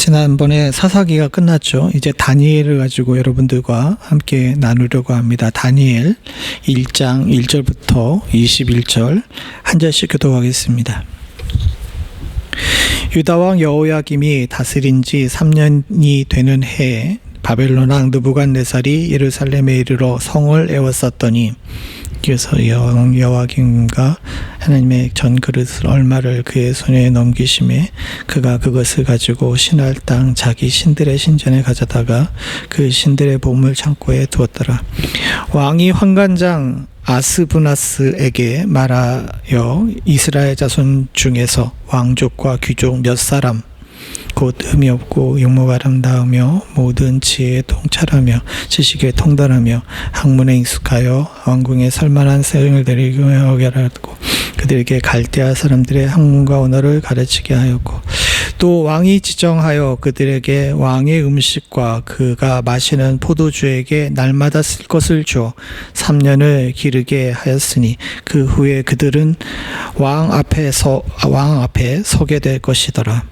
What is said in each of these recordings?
지난번에 사사기가 끝났죠. 이제 다니엘을 가지고 여러분들과 함께 나누려고 합니다. 다니엘 1장 1절부터 21절 한 절씩 교독하겠습니다. 유다왕 여호야김이 다스린 지 3년이 되는 해에 바벨론 왕 느부갓네살이 예루살렘에 이르러 성을 에워쌌더니, 그래서 여호야김과 하나님의 전 그릇을 얼마를 그의 손에 넘기심에 그가 그것을 가지고 신할 땅 자기 신들의 신전에 가져다가 그 신들의 보물 창고에 두었더라. 왕이 환관장 아스브나스에게 말하여 이스라엘 자손 중에서 왕족과 귀족 몇 사람 곧 흠이 없고 용모가 아름다우며 모든 지혜에 통찰하며 지식에 통달하며 학문에 익숙하여 왕궁에 설만한 세령을 데리고 하고 그들에게 갈대아 사람들의 학문과 언어를 가르치게 하였고, 또 왕이 지정하여 그들에게 왕의 음식과 그가 마시는 포도주에게 날마다 쓸 것을 주어 3년을 기르게 하였으니 그 후에 그들은 왕 앞에 서게 될 것이더라.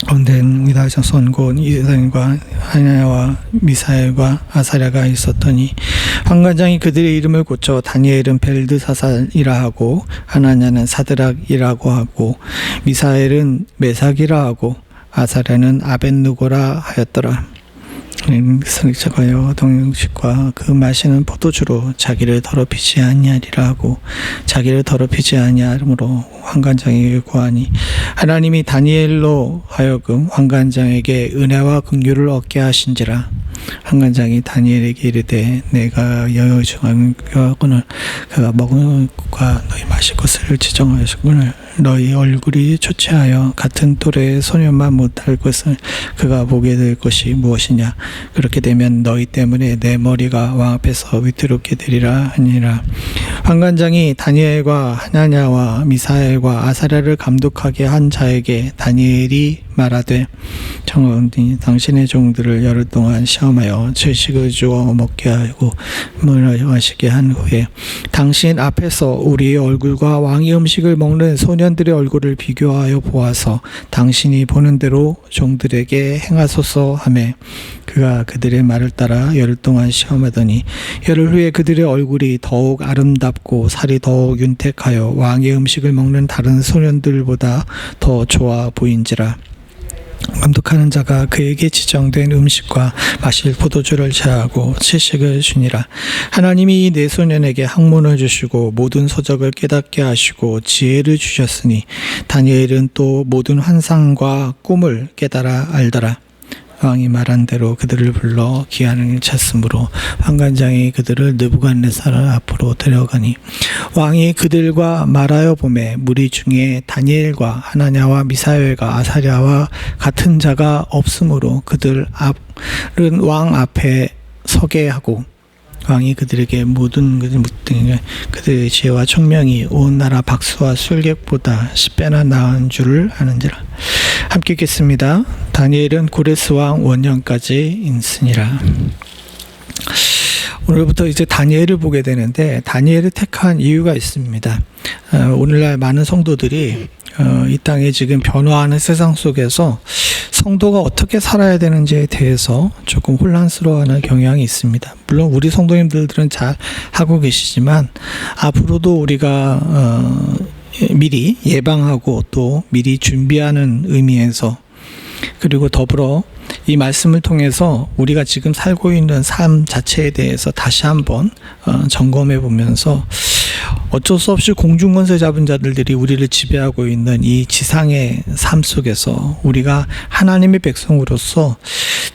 언젠가 손곧 이스라엘과 하나야와 미사엘과 아사랴가 있었더니 환관장이 그들의 이름을 고쳐 다니엘은 벨드사살이라 하고 하나냐는 사드락이라고 하고 미사엘은 메삭이라 하고 아사랴는 아벳느고라 하였더라. 설자가여 동영식과 그 마시는 포도주로 자기를 더럽히지 아니하리라 하고 자기를 더럽히지 아니하므로 환관장에게 구하니, 하나님이 다니엘로 하여금 환관장에게 은혜와 긍휼을 얻게 하신지라. 환관장이 다니엘에게 이르되 내가 여호중하거늘 그가 먹은 것과 너희 마실 것을 지정하였거늘 너희 얼굴이 초췌하여 같은 또래의 소년만 못할 것을 그가 보게 될 것이 무엇이냐. 그렇게 되면 너희 때문에 내 머리가 왕 앞에서 위태롭게 되리라 하니라. 환관장이 다니엘과 하나냐와 미사엘과 아사랴를 감독하게 한 자에게 다니엘이 말하되, 청하오니 당신의 종들을 열흘 동안 시험하여 채식을 주어 먹게 하고 물을 마시게 한 후에 당신 앞에서 우리의 얼굴과 왕의 음식을 먹는 소년들의 얼굴을 비교하여 보아서 당신이 보는 대로 종들에게 행하소서 하매, 그가 그들의 말을 따라 열흘 동안 시험하더니 열흘 후에 그들의 얼굴이 더욱 아름답고 살이 더욱 윤택하여 왕의 음식을 먹는 다른 소년들보다 더 좋아 보인지라. 감독하는 자가 그에게 지정된 음식과 마실 포도주를 제하고 채식을 주니라. 하나님이 이 네 소년에게 학문을 주시고 모든 서적을 깨닫게 하시고 지혜를 주셨으니 다니엘은 또 모든 환상과 꿈을 깨달아 알더라. 왕이 말한 대로 그들을 불러 기한을 찼으므로 환관장이 그들을 느부갓네살 앞으로 데려가니, 왕이 그들과 말하여 보매 무리 중에 다니엘과 하나냐와 미사엘과 아사랴와 같은 자가 없으므로 그들은 왕 앞에 서게 하고, 왕이 그들에게 모든 그들의 지혜와 총명이 온 나라 박수와 술객보다 10배나 나은 줄을 아는지라. 함께 읽겠습니다. 다니엘은 고레스 왕 원년까지 있으니라. 오늘부터 이제 다니엘을 보게 되는데, 다니엘을 택한 이유가 있습니다. 오늘날 많은 성도들이 이 땅에 지금 변화하는 세상 속에서 성도가 어떻게 살아야 되는지에 대해서 조금 혼란스러워하는 경향이 있습니다. 물론 우리 성도님들은 잘 하고 계시지만 앞으로도 우리가 미리 예방하고 또 미리 준비하는 의미에서, 그리고 더불어 이 말씀을 통해서 우리가 지금 살고 있는 삶 자체에 대해서 다시 한번 점검해 보면서, 어쩔 수 없이 공중권세 잡은 자들이 우리를 지배하고 있는 이 지상의 삶 속에서 우리가 하나님의 백성으로서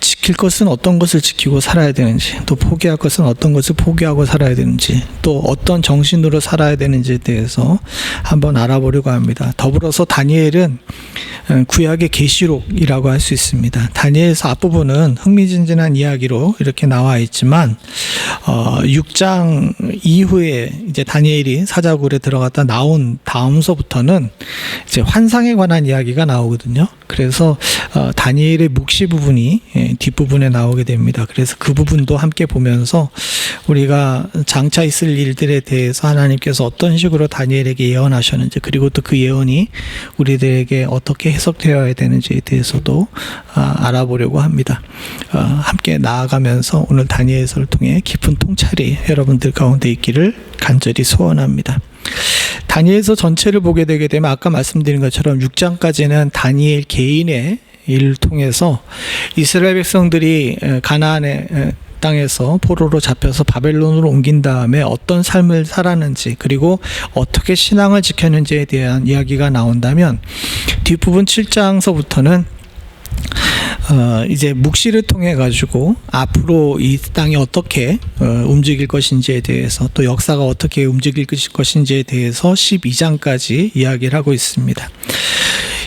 지킬 것은 어떤 것을 지키고 살아야 되는지, 또 포기할 것은 어떤 것을 포기하고 살아야 되는지, 또 어떤 정신으로 살아야 되는지에 대해서 한번 알아보려고 합니다. 더불어서 다니엘은 구약의 계시록이라고 할 수 있습니다. 다니엘서 앞부분은 흥미진진한 이야기로 이렇게 나와 있지만 6장 이후에 이제 다니엘이 사자굴에 들어갔다 나온 다음서부터는 이제 환상에 관한 이야기가 나오거든요. 그래서 다니엘의 묵시 부분이 뒷부분에 나오게 됩니다. 그래서 그 부분도 함께 보면서 우리가 장차 있을 일들에 대해서 하나님께서 어떤 식으로 다니엘에게 예언하셨는지, 그리고 또 그 예언이 우리들에게 어떻게 해석되어야 되는지에 대해서도 알아보려고 합니다. 함께 나아가면서 오늘 다니엘서를 통해 깊은 통찰이 여러분들 가운데 있기를 간절히 소원합니다. 다니엘서 전체를 보게 되게 되면 아까 말씀드린 것처럼 6장까지는 다니엘 개인의 일을 통해서 이스라엘 백성들이 가나안의 땅에서 포로로 잡혀서 바벨론으로 옮긴 다음에 어떤 삶을 살았는지, 그리고 어떻게 신앙을 지켰는지에 대한 이야기가 나온다면, 뒷부분 7장서부터는 이제 묵시를 통해 가지고 앞으로 이 땅이 어떻게 움직일 것인지에 대해서, 또 역사가 어떻게 움직일 것인지에 대해서 12장까지 이야기를 하고 있습니다.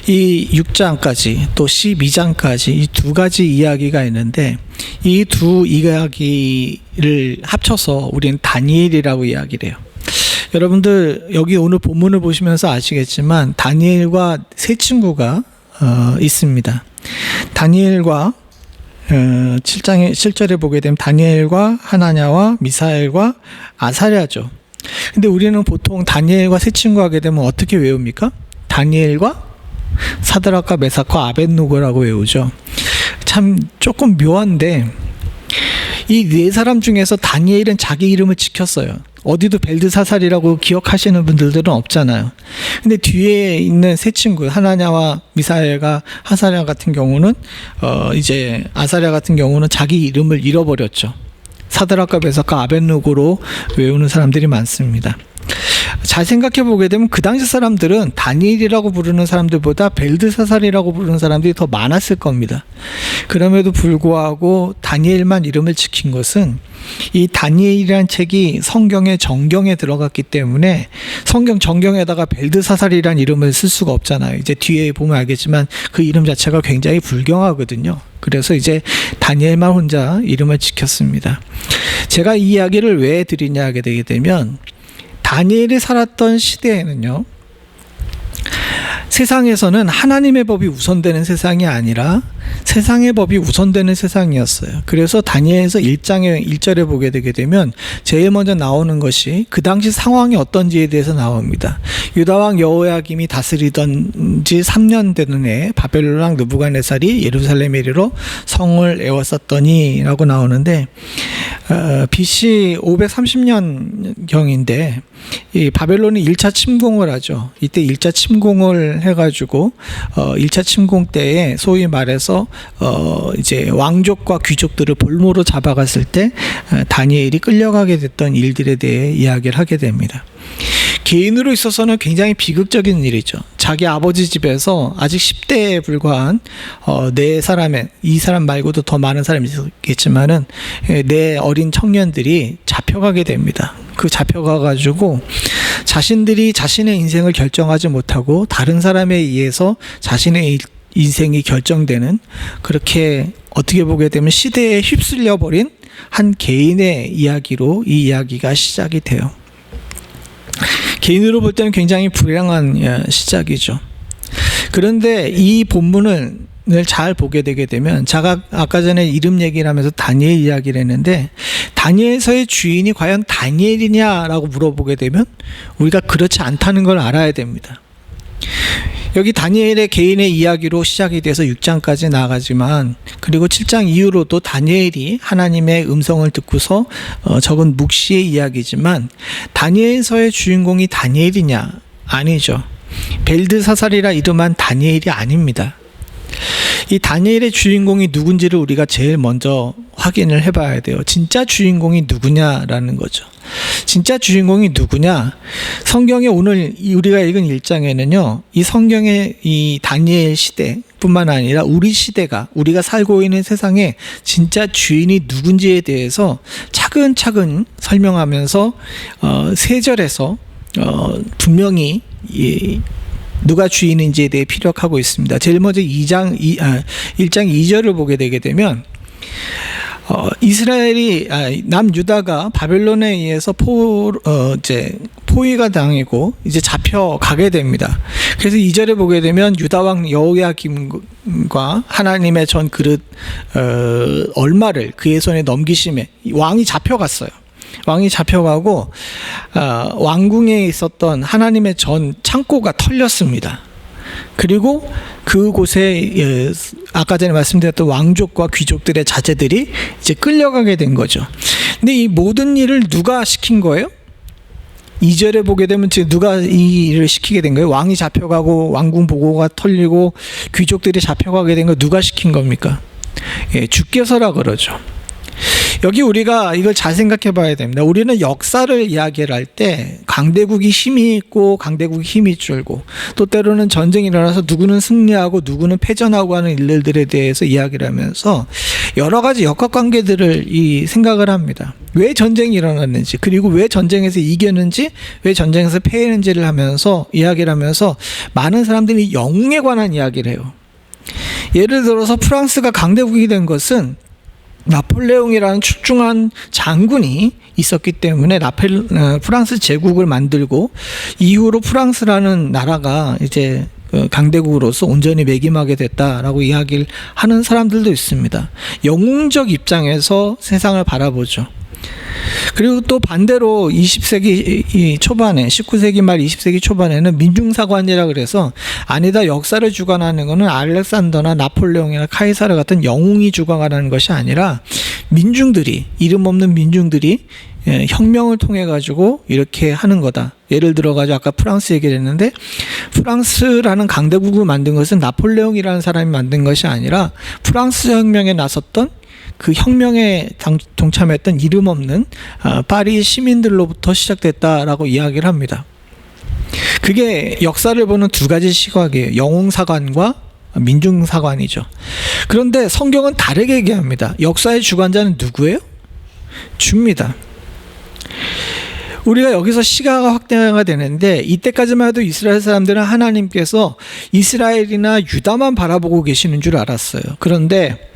이 6장까지 또 12장까지 이 두 가지 이야기가 있는데, 이 두 이야기를 합쳐서 우리는 다니엘이라고 이야기를 해요. 여러분들 여기 오늘 본문을 보시면서 아시겠지만 다니엘과 세 친구가 있습니다. 다니엘과 7절에 보게 되면 다니엘과 하나냐와 미사엘과 아사랴죠. 근데 우리는 보통 다니엘과 세 친구 하게 되면 어떻게 외웁니까? 다니엘과 사드락과 메삭과 아벳느고라고 외우죠. 참 조금 묘한데, 이 네 사람 중에서 다니엘은 자기 이름을 지켰어요. 어디도 벨드사살이라고 기억하시는 분들은 없잖아요. 근데 뒤에 있는 세 친구, 하나냐와 미사엘과 하사랴 같은 경우는 이제 아사랴 같은 경우는 자기 이름을 잃어버렸죠. 사드락과 메삭과 아벳느고로 외우는 사람들이 많습니다. 잘 생각해 보게 되면 그 당시 사람들은 다니엘이라고 부르는 사람들보다 벨드사살이라고 부르는 사람들이 더 많았을 겁니다. 그럼에도 불구하고 다니엘만 이름을 지킨 것은, 이 다니엘이라는 책이 성경의 정경에 들어갔기 때문에 성경 정경에다가 벨드사살이라는 이름을 쓸 수가 없잖아요. 이제 뒤에 보면 알겠지만 그 이름 자체가 굉장히 불경하거든요. 그래서 이제 다니엘만 혼자 이름을 지켰습니다. 제가 이 이야기를 왜 드리냐 하게 되게 되면, 다니엘이 살았던 시대에는요, 세상에서는 하나님의 법이 우선되는 세상이 아니라 세상의 법이 우선되는 세상이었어요. 그래서 다니엘서 1장의 1절에 보게 되게 되면 제일 먼저 나오는 것이 그 당시 상황이 어떤지에 대해서 나옵니다. 유다왕 여호야김이 다스리던 지 3년 되는 해에 바벨론 왕 느부갓네살이 예루살렘에 이르러 성을 에웠었더니 라고 나오는데, BC 530년경인데 이 바벨론이 1차 침공을 하죠. 이때 1차 침공을 해가지고 1차 침공 때에 소위 말해서 이제 왕족과 귀족들을 볼모로 잡아갔을 때 다니엘이 끌려가게 됐던 일들에 대해 이야기를 하게 됩니다. 개인으로 있어서는 굉장히 비극적인 일이죠. 자기 아버지 집에서 아직 10대에 불과한 네 사람의, 이 사람 말고도 더 많은 사람이 있겠지만은 네 어린 청년들이 잡혀가게 됩니다. 그 잡혀가가지고 자신들이 자신의 인생을 결정하지 못하고 다른 사람에 의해서 자신의 인생이 결정되는, 그렇게 어떻게 보게 되면 시대에 휩쓸려 버린 한 개인의 이야기로 이 이야기가 시작이 돼요. 개인으로 볼 때는 굉장히 불행한 시작이죠. 그런데 이 본문을 잘 보게 되게 되면, 제가 아까 전에 이름 얘기를 하면서 다니엘 이야기를 했는데, 다니엘서의 주인이 과연 다니엘이냐라고 물어보게 되면 우리가 그렇지 않다는 걸 알아야 됩니다. 여기 다니엘의 개인의 이야기로 시작이 돼서 6장까지 나가지만, 그리고 7장 이후로도 다니엘이 하나님의 음성을 듣고서 적은 묵시의 이야기지만, 다니엘서의 주인공이 다니엘이냐? 아니죠. 벨드사살이라 이름한 다니엘이 아닙니다. 이 다니엘의 주인공이 누군지를 우리가 제일 먼저 확인을 해봐야 돼요. 진짜 주인공이 누구냐라는 거죠. 진짜 주인공이 누구냐? 성경에 오늘 우리가 읽은 1장에는요, 이 성경의 이 다니엘 시대뿐만 아니라 우리 시대가, 우리가 살고 있는 세상에 진짜 주인이 누군지에 대해서 차근차근 설명하면서 3절에서 분명히 누가 주인인지에 대해 피력하고 있습니다. 제일 먼저 1장 2절을 보게 되게 되면, 이스라엘이 남유다가 바벨론에 의해서 포위가 당하고 이제 잡혀가게 됩니다. 그래서 2절에 보게 되면 유다 왕 여호야김과 하나님의 전 그릇 얼마를 그의 손에 넘기심에 왕이 잡혀갔어요. 왕이 잡혀가고 왕궁에 있었던 하나님의 전 창고가 털렸습니다. 그리고 그곳에 아까 전에 말씀드렸던 왕족과 귀족들의 자제들이 이제 끌려가게 된 거죠. 근데 이 모든 일을 누가 시킨 거예요? 2절에 보게 되면 지금 누가 이 일을 시키게 된 거예요? 왕이 잡혀가고 왕궁 보고가 털리고 귀족들이 잡혀가게 된 거 누가 시킨 겁니까? 주께서라 그러죠. 여기 우리가 이걸 잘 생각해 봐야 됩니다. 우리는 역사를 이야기를 할 때 강대국이 힘이 있고 강대국이 힘이 줄고 또 때로는 전쟁이 일어나서 누구는 승리하고 누구는 패전하고 하는 일들에 대해서 이야기를 하면서 여러 가지 역학관계들을 생각을 합니다. 왜 전쟁이 일어났는지, 그리고 왜 전쟁에서 이겼는지, 왜 전쟁에서 패했는지를 하면서 이야기를 하면서 많은 사람들이 영웅에 관한 이야기를 해요. 예를 들어서 프랑스가 강대국이 된 것은 나폴레옹이라는 출중한 장군이 있었기 때문에 프랑스 제국을 만들고 이후로 프랑스라는 나라가 이제 강대국으로서 온전히 매김하게 됐다라고 이야기를 하는 사람들도 있습니다. 영웅적 입장에서 세상을 바라보죠. 그리고 또 반대로 20세기 초반에 19세기 말 20세기 초반에는 민중사관이라 그래서 아니다, 역사를 주관하는 것은 알렉산더나 나폴레옹이나 카이사르 같은 영웅이 주관하는 것이 아니라 민중들이, 이름 없는 민중들이 혁명을 통해 가지고 이렇게 하는 거다. 예를 들어 가지고 아까 프랑스 얘기를 했는데, 프랑스라는 강대국을 만든 것은 나폴레옹이라는 사람이 만든 것이 아니라 프랑스 혁명에 나섰던 그 혁명에 동참했던 이름 없는 파리 시민들로부터 시작됐다라고 이야기를 합니다. 그게 역사를 보는 두 가지 시각이에요. 영웅사관과 민중사관이죠. 그런데 성경은 다르게 얘기합니다. 역사의 주관자는 누구예요? 주입니다. 우리가 여기서 시가가 확대가 되는데, 이때까지만 해도 이스라엘 사람들은 하나님께서 이스라엘이나 유다만 바라보고 계시는 줄 알았어요. 그런데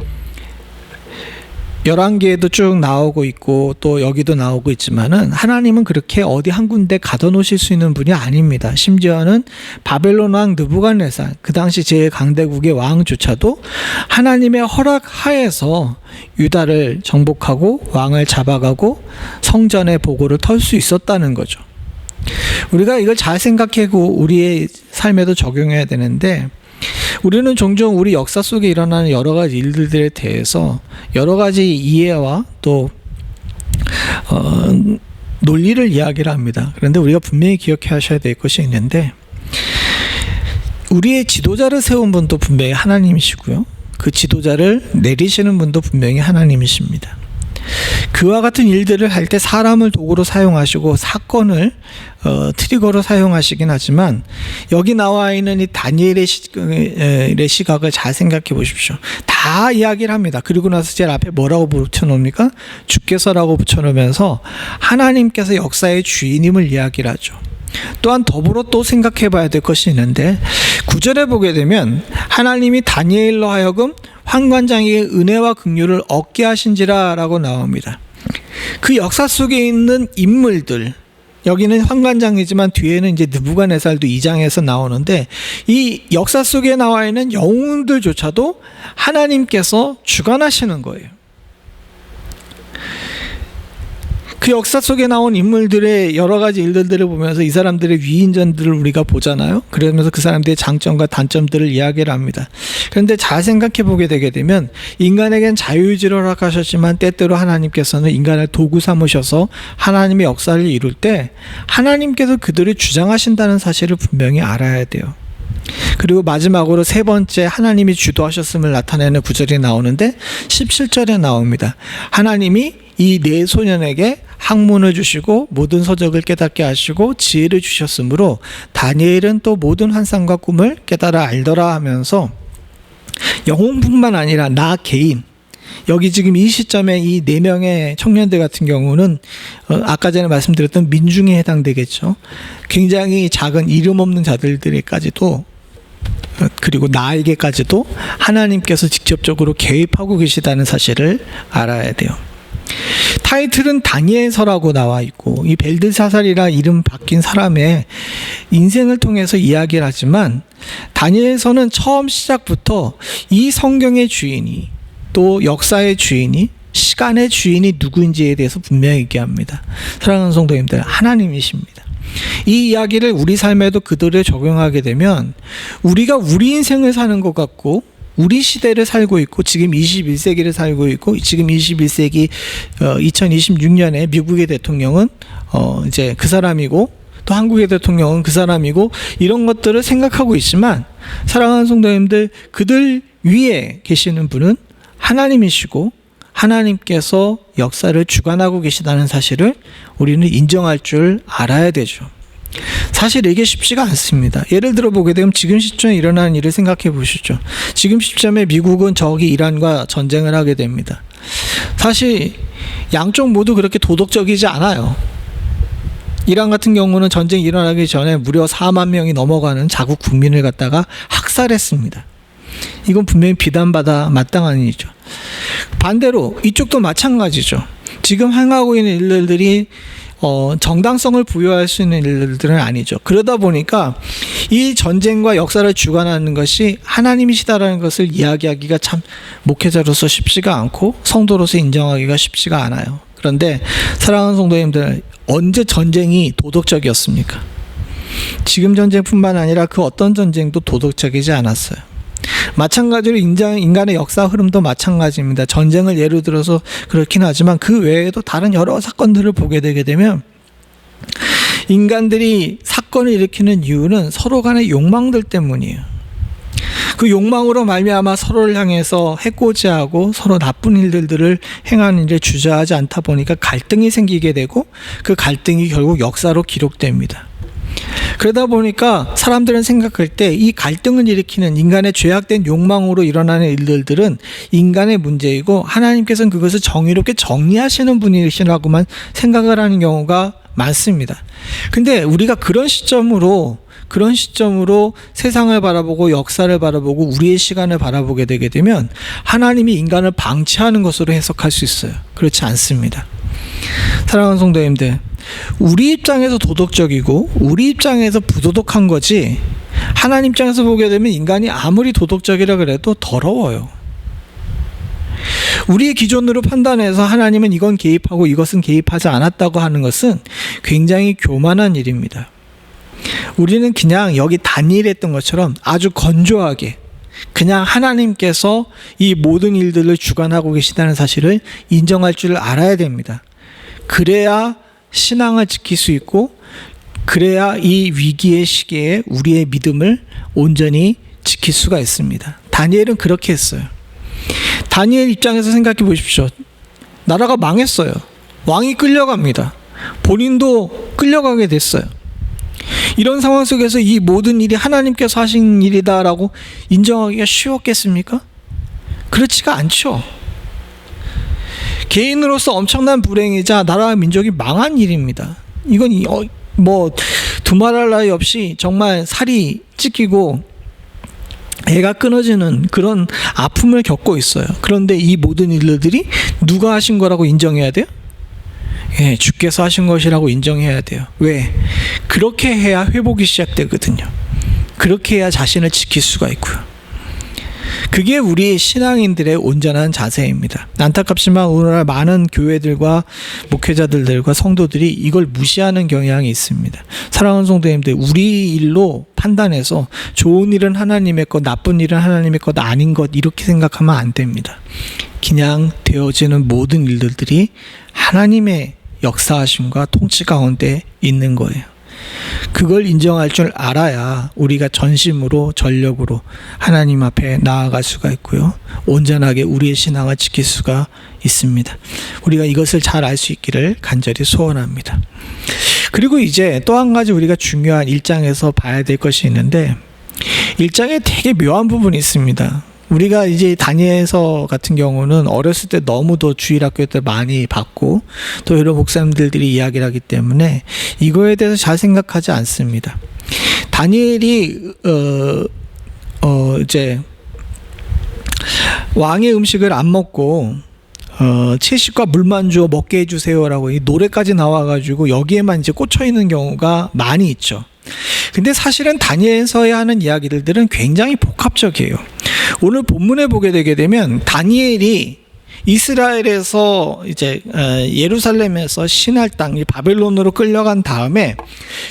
열왕기에도 쭉 나오고 있고 또 여기도 나오고 있지만은 하나님은 그렇게 어디 한 군데 가둬놓으실 수 있는 분이 아닙니다. 심지어는 바벨론 왕 느부갓네살, 그 당시 제 강대국의 왕조차도 하나님의 허락 하에서 유다를 정복하고 왕을 잡아가고 성전의 보고를 털 수 있었다는 거죠. 우리가 이걸 잘 생각하고 우리의 삶에도 적용해야 되는데, 우리는 종종 우리 역사 속에 일어나는 여러 가지 일들에 대해서 여러 가지 이해와 또 논리를 이야기를 합니다. 그런데 우리가 분명히 기억해 하셔야 될 것이 있는데, 우리의 지도자를 세운 분도 분명히 하나님이시고요, 그 지도자를 내리시는 분도 분명히 하나님이십니다. 그와 같은 일들을 할 때 사람을 도구로 사용하시고 사건을 트리거로 사용하시긴 하지만, 여기 나와 있는 이 다니엘의 시각을 잘 생각해 보십시오. 다 이야기를 합니다. 그리고 나서 제일 앞에 뭐라고 붙여놓습니까? 주께서라고 붙여놓으면서 하나님께서 역사의 주인임을 이야기를 하죠. 또한 더불어 또 생각해 봐야 될 것이 있는데, 9절에 보게 되면 하나님이 다니엘로 하여금 환관장에게 은혜와 긍휼을 얻게 하신지라 라고 나옵니다. 그 역사 속에 있는 인물들, 여기는 환관장이지만 뒤에는 이제 느부갓네살도 2장에서 나오는데, 이 역사 속에 나와 있는 영웅들조차도 하나님께서 주관하시는 거예요. 그 역사 속에 나온 인물들의 여러 가지 일들을 보면서 이 사람들의 위인전들을 우리가 보잖아요. 그러면서 그 사람들의 장점과 단점들을 이야기를 합니다. 그런데 잘 생각해 보게 되게 되면, 인간에겐 자유의지를 허락하셨지만 때때로 하나님께서는 인간을 도구 삼으셔서 하나님의 역사를 이룰 때 하나님께서 그들을 주장하신다는 사실을 분명히 알아야 돼요. 그리고 마지막으로 세 번째, 하나님이 주도하셨음을 나타내는 구절이 나오는데 17절에 나옵니다. 하나님이 이 네 소년에게 학문을 주시고 모든 서적을 깨닫게 하시고 지혜를 주셨으므로 다니엘은 또 모든 환상과 꿈을 깨달아 알더라 하면서, 영웅뿐만 아니라 나 개인, 여기 지금 이 시점에 이 4명의 청년들 같은 경우는 아까 전에 말씀드렸던 민중에 해당되겠죠. 굉장히 작은 이름 없는 자들까지도, 그리고 나에게까지도 하나님께서 직접적으로 개입하고 계시다는 사실을 알아야 돼요. 타이틀은 다니엘서라고 나와 있고, 이 벨드사살이라 이름 바뀐 사람의 인생을 통해서 이야기를 하지만, 다니엘서는 처음 시작부터 이 성경의 주인이, 또 역사의 주인이, 시간의 주인이 누구인지에 대해서 분명히 얘기합니다. 사랑하는 성도님들, 하나님이십니다. 이 이야기를 우리 삶에도 그대로 적용하게 되면 우리가 우리 인생을 사는 것 같고 우리 시대를 살고 있고 지금 21세기를 살고 있고 지금 21세기 2026년에 미국의 대통령은 이제 그 사람이고 또 한국의 대통령은 그 사람이고 이런 것들을 생각하고 있지만 사랑하는 성도님들, 그들 위에 계시는 분은 하나님이시고 하나님께서 역사를 주관하고 계시다는 사실을 우리는 인정할 줄 알아야 되죠. 사실 이게 쉽지가 않습니다. 예를 들어 보게 되면 지금 시점에 일어나는 일을 생각해 보시죠. 지금 시점에 미국은 저기 이란과 전쟁을 하게 됩니다. 사실 양쪽 모두 그렇게 도덕적이지 않아요. 이란 같은 경우는 전쟁이 일어나기 전에 무려 4만 명이 넘어가는 자국 국민을 갖다가 학살했습니다. 이건 분명히 비난받아 마땅한 일이죠. 반대로 이쪽도 마찬가지죠. 지금 행하고 있는 일들이 정당성을 부여할 수 있는 일들은 아니죠. 그러다 보니까 이 전쟁과 역사를 주관하는 것이 하나님이시다라는 것을 이야기하기가 참 목회자로서 쉽지가 않고 성도로서 인정하기가 쉽지가 않아요. 그런데 사랑하는 성도님들, 언제 전쟁이 도덕적이었습니까? 지금 전쟁뿐만 아니라 그 어떤 전쟁도 도덕적이지 않았어요. 마찬가지로 인간의 역사 흐름도 마찬가지입니다. 전쟁을 예로 들어서 그렇긴 하지만 그 외에도 다른 여러 사건들을 보게 되게 되면 인간들이 사건을 일으키는 이유는 서로 간의 욕망들 때문이에요. 그 욕망으로 말미암아 서로를 향해서 해코지하고 서로 나쁜 일들을 행하는 일에 주저하지 않다 보니까 갈등이 생기게 되고 그 갈등이 결국 역사로 기록됩니다. 그러다 보니까 사람들은 생각할 때 이 갈등을 일으키는 인간의 죄악된 욕망으로 일어나는 일들은 인간의 문제이고 하나님께서는 그것을 정의롭게 정리하시는 분이시라고만 생각을 하는 경우가 많습니다. 근데 우리가 그런 시점으로 세상을 바라보고 역사를 바라보고 우리의 시간을 바라보게 되게 되면 하나님이 인간을 방치하는 것으로 해석할 수 있어요. 그렇지 않습니다. 사랑하는 성도님들, 우리 입장에서 도덕적이고 우리 입장에서 부도덕한 거지 하나님 입장에서 보게 되면 인간이 아무리 도덕적이라 그래도 더러워요. 우리의 기준으로 판단해서 하나님은 이건 개입하고 이것은 개입하지 않았다고 하는 것은 굉장히 교만한 일입니다. 우리는 그냥 여기 다니엘 했던 것처럼 아주 건조하게 그냥 하나님께서 이 모든 일들을 주관하고 계시다는 사실을 인정할 줄 알아야 됩니다. 그래야 신앙을 지킬 수 있고 그래야 이 위기의 시기에 우리의 믿음을 온전히 지킬 수가 있습니다. 다니엘은 그렇게 했어요. 다니엘 입장에서 생각해 보십시오. 나라가 망했어요. 왕이 끌려갑니다. 본인도 끌려가게 됐어요. 이런 상황 속에서 이 모든 일이 하나님께서 하신 일이다라고 인정하기가 쉬웠겠습니까? 그렇지가 않죠. 개인으로서 엄청난 불행이자 나라와 민족이 망한 일입니다. 이건 두말할 나위 없이 정말 살이 찢기고 애가 끊어지는 그런 아픔을 겪고 있어요. 그런데 이 모든 일들이 누가 하신 거라고 인정해야 돼요? 예, 주께서 하신 것이라고 인정해야 돼요. 왜? 그렇게 해야 회복이 시작되거든요. 그렇게 해야 자신을 지킬 수가 있고요. 그게 우리 신앙인들의 온전한 자세입니다. 안타깝지만 오늘날 많은 교회들과 목회자들과 성도들이 이걸 무시하는 경향이 있습니다. 사랑하는 성도님들, 우리 일로 판단해서 좋은 일은 하나님의 것, 나쁜 일은 하나님의 것 아닌 것 이렇게 생각하면 안 됩니다. 그냥 되어지는 모든 일들이 하나님의 역사하심과 통치 가운데 있는 거예요. 그걸 인정할 줄 알아야 우리가 전심으로 전력으로 하나님 앞에 나아갈 수가 있고요. 온전하게 우리의 신앙을 지킬 수가 있습니다. 우리가 이것을 잘 알 수 있기를 간절히 소원합니다. 그리고 이제 또 한 가지 우리가 중요한 1장에서 봐야 될 것이 있는데 1장에 되게 묘한 부분이 있습니다. 우리가 이제 다니엘서 같은 경우는 어렸을 때 너무도 주일학교 때 많이 봤고 또 여러 목사님들이 이야기를 하기 때문에 이거에 대해서 잘 생각하지 않습니다. 다니엘이 이제 왕의 음식을 안 먹고 채식과 물만 주어 먹게 해주세요라고 이 노래까지 나와가지고 여기에만 이제 꽂혀 있는 경우가 많이 있죠. 근데 사실은 다니엘서에 하는 이야기들은 굉장히 복합적이에요. 오늘 본문에 보게 되게 되면 다니엘이 이스라엘에서 이제 예루살렘에서 신할 땅이 바벨론으로 끌려간 다음에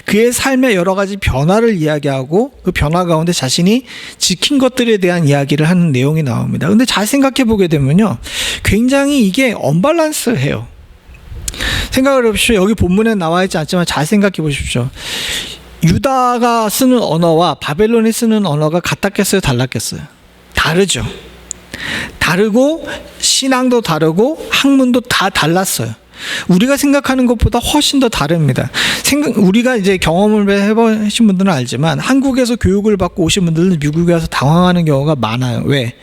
그의 삶의 여러 가지 변화를 이야기하고 그 변화 가운데 자신이 지킨 것들에 대한 이야기를 하는 내용이 나옵니다. 근데 잘 생각해 보게 되면요, 굉장히 이게 언밸런스해요. 생각을 해보십시오. 여기 본문에 나와 있지 않지만 잘 생각해 보십시오. 유다가 쓰는 언어와 바벨론이 쓰는 언어가 같았겠어요, 달랐겠어요? 다르죠. 다르고 신앙도 다르고 학문도 다 달랐어요. 우리가 생각하는 것보다 훨씬 더 다릅니다. 우리가 이제 경험을 해보신 분들은 알지만 한국에서 교육을 받고 오신 분들은 미국에 와서 당황하는 경우가 많아요. 왜?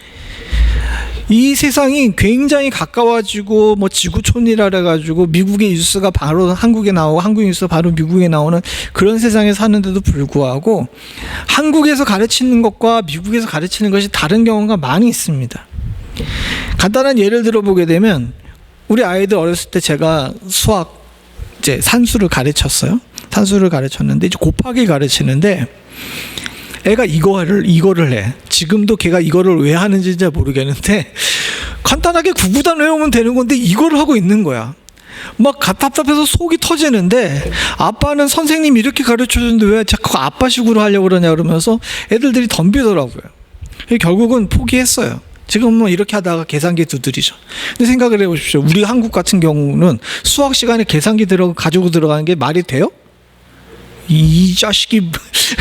이 세상이 굉장히 가까워지고 뭐 지구촌이라 그래가지고 미국의 뉴스가 바로 한국에 나오고 한국 뉴스가 바로 미국에 나오는 그런 세상에 사는데도 불구하고 한국에서 가르치는 것과 미국에서 가르치는 것이 다른 경우가 많이 있습니다. 간단한 예를 들어보게 되면 우리 아이들 어렸을 때 제가 수학 이제 산수를 가르쳤어요. 산수를 가르쳤는데 이제 곱하기 가르치는데 애가 이거를 해. 지금도 걔가 이거를 왜 하는지 잘 모르겠는데 간단하게 구구단 외우면 되는 건데 이거를 하고 있는 거야. 막 답답해서 속이 터지는데 아빠는 선생님이 이렇게 가르쳐주는데 왜 자꾸 아빠식으로 하려고 그러냐 그러면서 애들이 덤비더라고요. 결국은 포기했어요. 지금 뭐 이렇게 하다가 계산기 두드리죠. 근데 생각을 해보십시오. 우리 한국 같은 경우는 수학 시간에 계산기 가지고 들어가는 게 말이 돼요? 이 자식이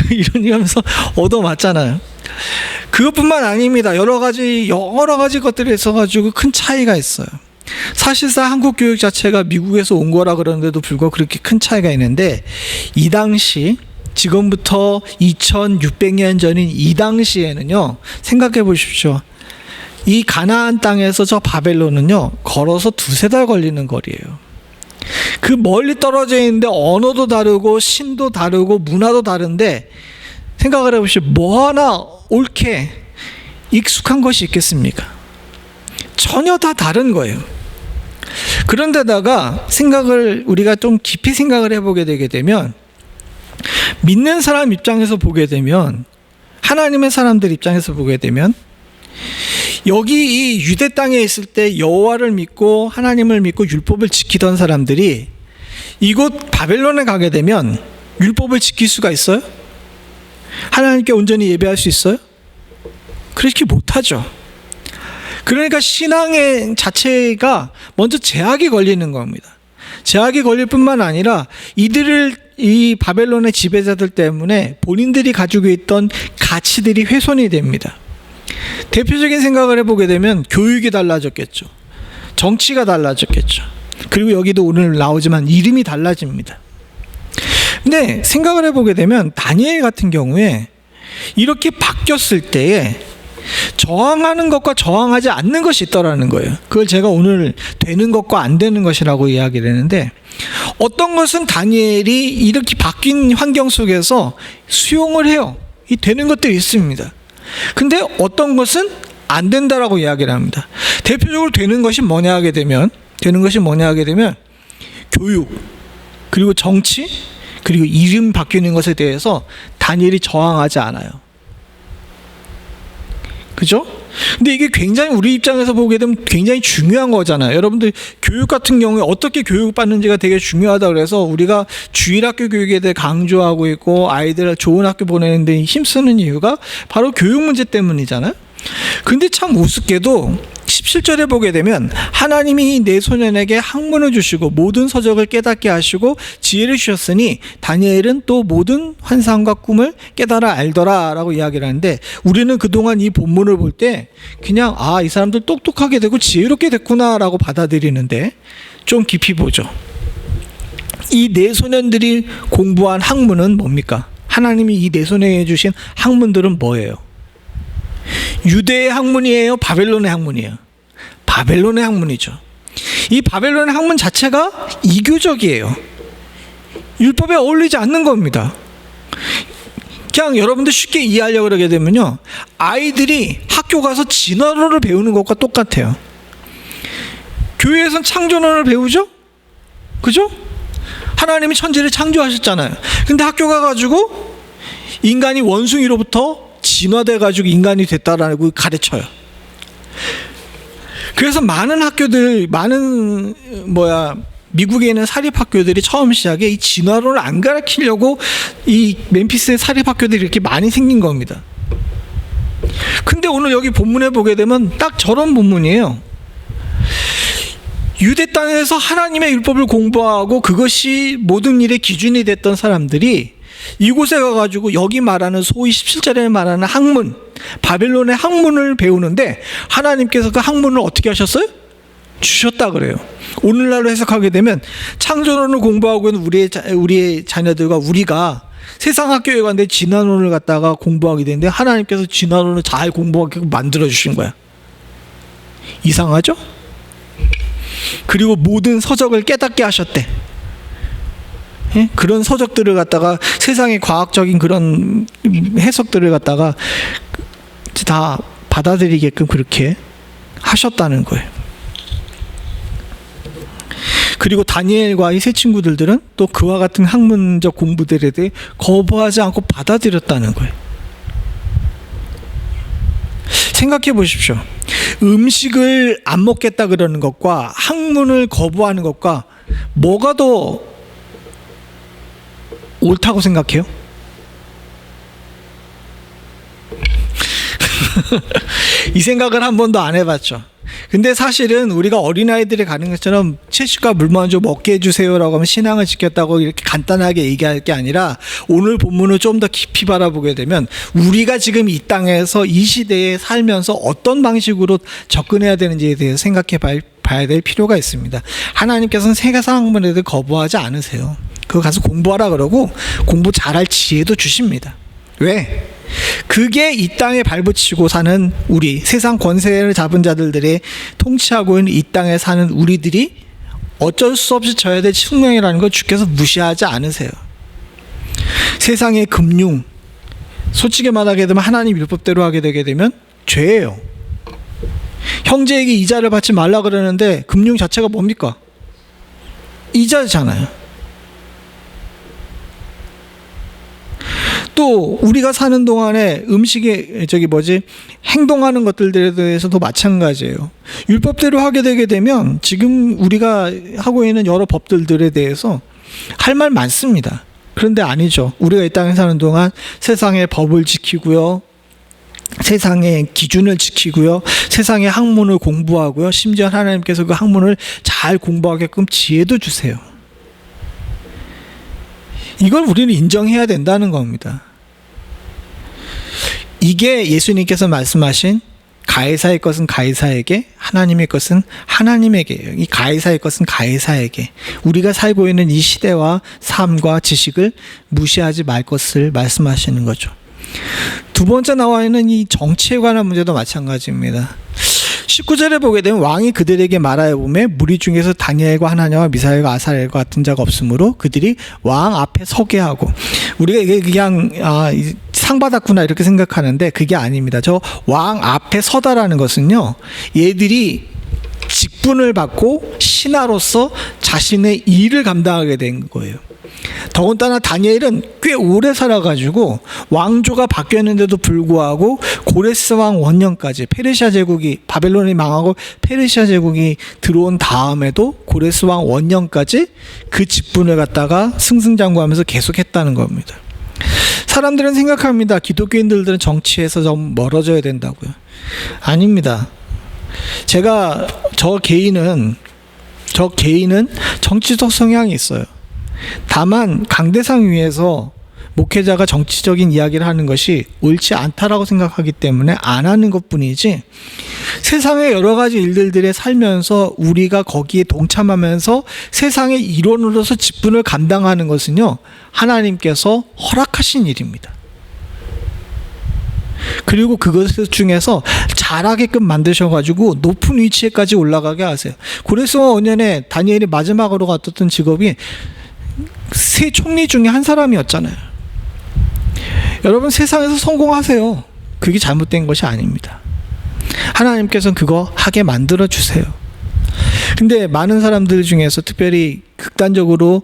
이러니 하면서 얻어맞잖아요. 그것뿐만 아닙니다. 여러 가지 것들이 있어가지고 큰 차이가 있어요. 사실상 한국 교육 자체가 미국에서 온 거라 그러는데도 불구하고 그렇게 큰 차이가 있는데 이 당시 지금부터 2600년 전인 이 당시에는요, 생각해 보십시오. 이 가나안 땅에서 저 바벨론은요, 걸어서 2-3달 걸리는 거리예요. 그 멀리 떨어져 있는데 언어도 다르고 신도 다르고 문화도 다른데 생각을 해보십시오. 뭐 하나 옳게 익숙한 것이 있겠습니까? 전혀 다 다른 거예요. 그런데다가 우리가 좀 깊이 생각을 해보게 되게 되면 믿는 사람 입장에서 보게 되면 하나님의 사람들 입장에서 보게 되면 여기 이 유대 땅에 있을 때 여호와를 믿고 하나님을 믿고 율법을 지키던 사람들이 이곳 바벨론에 가게 되면 율법을 지킬 수가 있어요? 하나님께 온전히 예배할 수 있어요? 그렇게 못하죠. 그러니까 신앙의 자체가 먼저 제약이 걸리는 겁니다. 제약이 걸릴 뿐만 아니라 이 바벨론의 지배자들 때문에 본인들이 가지고 있던 가치들이 훼손이 됩니다. 대표적인 생각을 해보게 되면 교육이 달라졌겠죠. 정치가 달라졌겠죠. 그리고 여기도 오늘 나오지만 이름이 달라집니다. 근데 생각을 해보게 되면 다니엘 같은 경우에 이렇게 바뀌었을 때에 저항하는 것과 저항하지 않는 것이 있더라는 거예요. 그걸 제가 오늘 되는 것과 안 되는 것이라고 이야기를 했는데, 어떤 것은 다니엘이 이렇게 바뀐 환경 속에서 수용을 해요. 이 되는 것들이 있습니다. 근데 어떤 것은 안 된다라고 이야기를 합니다. 대표적으로 되는 것이 뭐냐 하게 되면 교육, 그리고 정치, 그리고 이름 바뀌는 것에 대해서 다니엘이 저항하지 않아요. 그죠? 근데 이게 굉장히 우리 입장에서 보게 되면 굉장히 중요한 거잖아요. 여러분들 교육 같은 경우에 어떻게 교육받는지가 되게 중요하다 그래서 우리가 주일학교 교육에 대해 강조하고 있고 아이들을 좋은 학교 보내는 데 힘쓰는 이유가 바로 교육 문제 때문이잖아요. 근데 참 우습게도 17절에 보게 되면 하나님이 내 소년에게 학문을 주시고 모든 서적을 깨닫게 하시고 지혜를 주셨으니 다니엘은 또 모든 환상과 꿈을 깨달아 알더라 라고 이야기를 하는데, 우리는 그동안 이 본문을 볼 때 그냥 이 사람들 똑똑하게 되고 지혜롭게 됐구나 라고 받아들이는데, 좀 깊이 보죠. 이 내 소년들이 공부한 학문은 뭡니까? 하나님이 이 내 손에 주신 학문들은 뭐예요? 유대의 학문이에요? 바벨론의 학문이에요? 바벨론의 학문이죠. 이 바벨론의 학문 자체가 이교적이에요. 율법에 어울리지 않는 겁니다. 그냥 여러분들 쉽게 이해하려고 그러게 되면요, 아이들이 학교 가서 진화론을 배우는 것과 똑같아요. 교회에선 창조론을 배우죠? 그죠? 하나님이 천지를 창조하셨잖아요. 근데 학교 가가지고 인간이 원숭이로부터 진화돼가지고 인간이 됐다라고 가르쳐요. 그래서 미국에 있는 사립학교들이 처음 시작에 이 진화론을 안 가르치려고 이 멤피스의 사립학교들이 이렇게 많이 생긴 겁니다. 근데 오늘 여기 본문에 보게 되면 딱 저런 본문이에요. 유대 땅에서 하나님의 율법을 공부하고 그것이 모든 일의 기준이 됐던 사람들이 이곳에 가가지고 여기 말하는 소위 17절에 말하는 학문, 바벨론의 학문을 배우는데 하나님께서 그 학문을 어떻게 하셨어요? 주셨다 그래요. 오늘날로 해석하게 되면 창조론을 공부하고 있는 우리의 자녀들과 우리가 세상 학교에 갔는데 진화론을 갖다가 공부하게 되는데 하나님께서 진화론을 잘 공부하게 만들어 주신 거야. 이상하죠? 그리고 모든 서적을 깨닫게 하셨대. 예? 그런 서적들을 갖다가 세상의 과학적인 그런 해석들을 갖다가 다 받아들이게끔 그렇게 하셨다는 거예요. 그리고 다니엘과 이 세 친구들은 또 그와 같은 학문적 공부들에 대해 거부하지 않고 받아들였다는 거예요. 생각해 보십시오. 음식을 안 먹겠다 그러는 것과 학문을 거부하는 것과 뭐가 더 옳다고 생각해요? 이 생각을 한 번도 안 해봤죠. 근데 사실은 우리가 어린아이들이 가는 것처럼 채식과 물만 좀 먹게 해주세요라고 하면 신앙을 지켰다고 이렇게 간단하게 얘기할 게 아니라 오늘 본문을 좀 더 깊이 바라보게 되면 우리가 지금 이 땅에서 이 시대에 살면서 어떤 방식으로 접근해야 되는지에 대해서 생각해 봐야 될 필요가 있습니다. 하나님께서는 세상 학문에 대해 거부하지 않으세요. 그거 가서 공부하라 그러고 공부 잘할 지혜도 주십니다. 왜? 그게 이 땅에 발붙이고 사는 우리 세상 권세를 잡은 자들의 통치하고 있는 이 땅에 사는 우리들이 어쩔 수 없이 져야 될 숙명이라는 걸 주께서 무시하지 않으세요. 세상의 금융, 솔직히 말하게 되면 하나님 율법대로 하게 되게 되면 죄예요. 형제에게 이자를 받지 말라 그러는데 금융 자체가 뭡니까? 이자잖아요. 또 우리가 사는 동안에 음식에 행동하는 것들에 대해서도 마찬가지예요. 율법대로 하게 되게 되면 지금 우리가 하고 있는 여러 법들에 대해서 할 말 많습니다. 그런데 아니죠. 우리가 이 땅에 사는 동안 세상의 법을 지키고요, 세상의 기준을 지키고요, 세상의 학문을 공부하고요, 심지어 하나님께서 그 학문을 잘 공부하게끔 지혜도 주세요. 이걸 우리는 인정해야 된다는 겁니다. 이게 예수님께서 말씀하신 가이사의 것은 가이사에게, 하나님의 것은 하나님에게예요. 이 가이사의 것은 가이사에게. 우리가 살고 있는 이 시대와 삶과 지식을 무시하지 말 것을 말씀하시는 거죠. 두 번째 나와 있는 이 정치에 관한 문제도 마찬가지입니다. 19절에 보게 되면 왕이 그들에게 말하여 보매 무리 중에서 다니엘과 하나냐와 미사엘과 아사엘과 같은 자가 없으므로 그들이 왕 앞에 서게 하고, 우리가 이게 그냥 상 받았구나 이렇게 생각하는데 그게 아닙니다. 저 왕 앞에 서다라는 것은요, 얘들이 직분을 받고 신하로서 자신의 일을 감당하게 된 거예요. 더군다나 다니엘은 꽤 오래 살아가지고 왕조가 바뀌었는데도 불구하고 고레스 왕 원년까지, 페르시아 제국이, 바벨론이 망하고 페르시아 제국이 들어온 다음에도 고레스 왕 원년까지 그 직분을 갖다가 승승장구하면서 계속했다는 겁니다. 사람들은 생각합니다. 기독교인들은 정치에서 좀 멀어져야 된다고요. 아닙니다. 저 개인은 정치적 성향이 있어요. 다만 강대상 위에서 목회자가 정치적인 이야기를 하는 것이 옳지 않다라고 생각하기 때문에 안 하는 것뿐이지, 세상의 여러 가지 일들에 살면서 우리가 거기에 동참하면서 세상의 일원으로서 직분을 감당하는 것은요, 하나님께서 허락하신 일입니다. 그리고 그것 중에서 잘하게끔 만드셔가지고 높은 위치에까지 올라가게 하세요. 고레스 왕 원년에 다니엘이 마지막으로 갔던 직업이 세 총리 중에 한 사람이었잖아요. 여러분, 세상에서 성공하세요. 그게 잘못된 것이 아닙니다. 하나님께서는 그거 하게 만들어 주세요. 근데 많은 사람들 중에서 특별히 극단적으로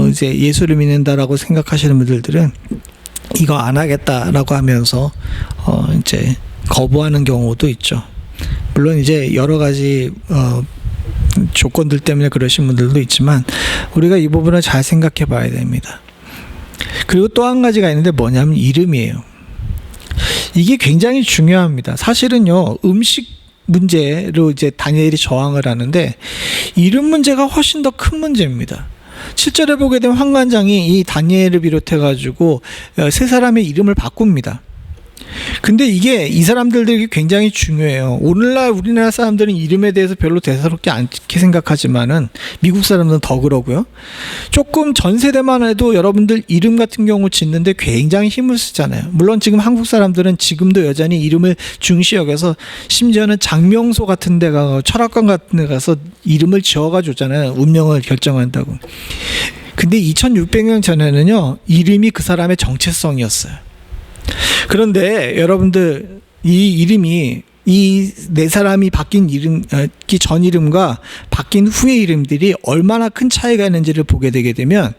이제 예수를 믿는다라고 생각하시는 분들은 이거 안 하겠다라고 하면서 이제 거부하는 경우도 있죠. 물론 이제 여러 가지 조건들 때문에 그러신 분들도 있지만 우리가 이 부분을 잘 생각해 봐야 됩니다. 그리고 또 한 가지가 있는데 뭐냐면 이름이에요. 이게 굉장히 중요합니다. 사실은요, 음식 문제로 이제 다니엘이 저항을 하는데 이름 문제가 훨씬 더 큰 문제입니다. 7절에 보게 되면 환관장이 이 다니엘을 비롯해 가지고 세 사람의 이름을 바꿉니다. 근데 이게 이 사람들에게 굉장히 중요해요. 오늘날 우리나라 사람들은 이름에 대해서 별로 대수롭지 않게 생각하지만은 미국 사람들은 더 그러고요. 조금 전 세대만 해도 여러분들 이름 같은 경우 짓는데 굉장히 힘을 쓰잖아요. 물론 지금 한국 사람들은 지금도 여전히 이름을 중시 여겨서 심지어는 장명소 같은 데 가서 철학관 같은 데 가서 이름을 지어가지고 잖아요. 운명을 결정한다고. 근데 2600년 전에는요, 이름이 그 사람의 정체성이었어요. 그런데 여러분들 이 이름이 이 네 사람이 바뀐 이름, 전 이름과 바뀐 후의 이름들이 얼마나 큰 차이가 있는지를 보게 되게 되면